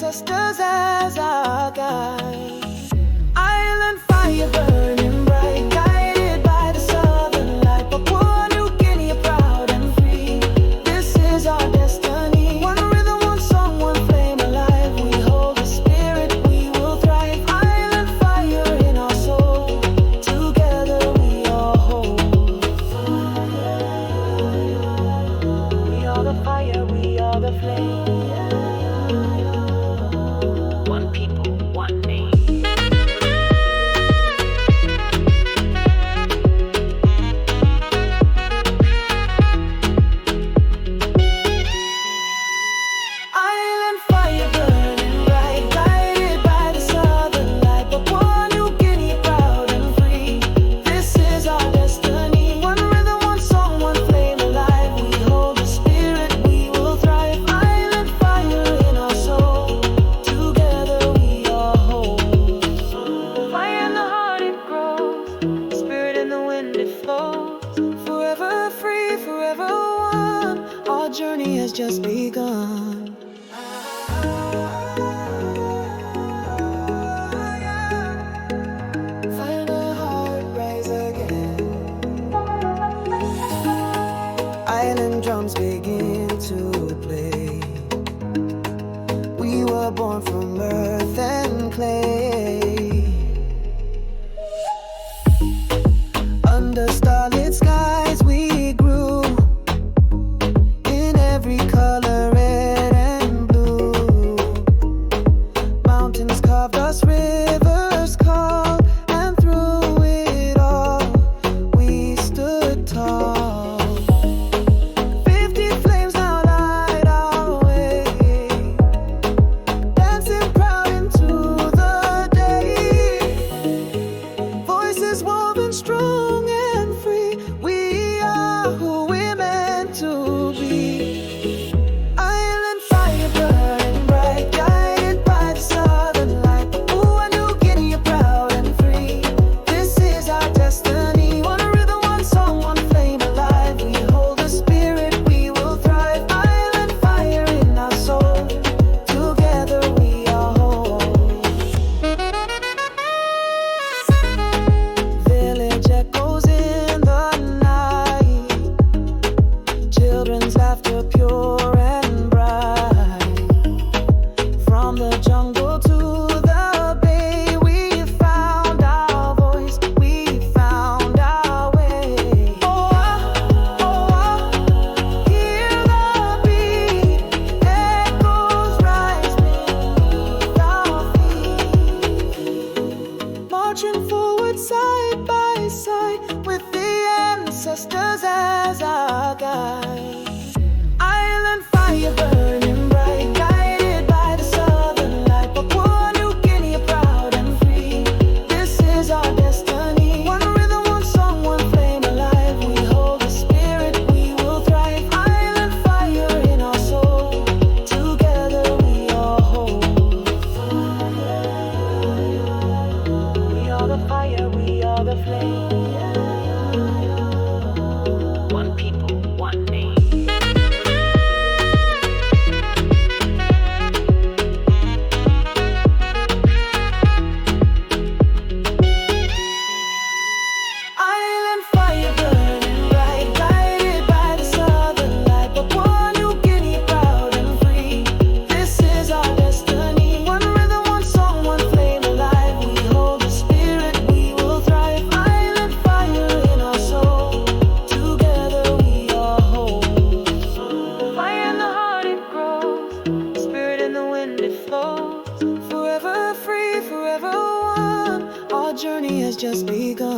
ancestors as our guide. Island fire burning bright, guided by the southern light. Papua, New Guinea, proud and free. This is our destiny. One rhythm, one song, one flame alive. We hold the spirit, we will thrive. Island fire in our soul. Together we are whole. We are the fire, we are the flame. One people, one name. Island fire burning bright, guided by the southern light. Papua, New Guinea, proud and free. This is our destiny. One rhythm, one song, one flame alive. We hold the spirit, we will thrive. Island fire in our soul. Together we are whole. Fire in the heart, it grows. Spirit in the wind, it flows. Forever free, forever one. Our journey has just begun. Fire in the heart, rise again. Island drums begin to play. We were born from earth and clay. Under starlit skies we grew. In every color, red and blue. Mountains carved us, rivers called, and through it all we stood tall. 50 flames now light our way, dancing proud into the day. Voices woven strong and free. We are who we're meant to be. Island fire burning bright, guided by the southern light. Papua, New Guinea, proud and free. This is our destiny. One rhythm, one song, one flame alive. We hold the spirit, we will thrive. Island fire in our soul. Together we are whole. Village echoes in the night. Children's laughter pure and bright. From the jungle to the bay, we found our voice, we found our way. Oh, hear the beat, echoes rise beneath our feet. Marching forward side by side with the ancestors as our guide. Island fire burning bright, guided by the southern light. Papua, New Guinea, proud and free. This is our destiny. One rhythm, one song, one flame alive. We hold the spirit, we will thrive. Island fire in our soul. Together we are whole. We are the fire, we are the flame. One people, one name. Island fire burning bright, guided by the southern light. Papua, New Guinea, proud and free. This is our destiny. One rhythm, one song, one flame alive. We hold the spirit, we will thrive. Island fire in our soul. Together we are whole. Fire in the heart, it grows. Spirit in the wind, it flows. Forever free, forever one. Our journey has just begun.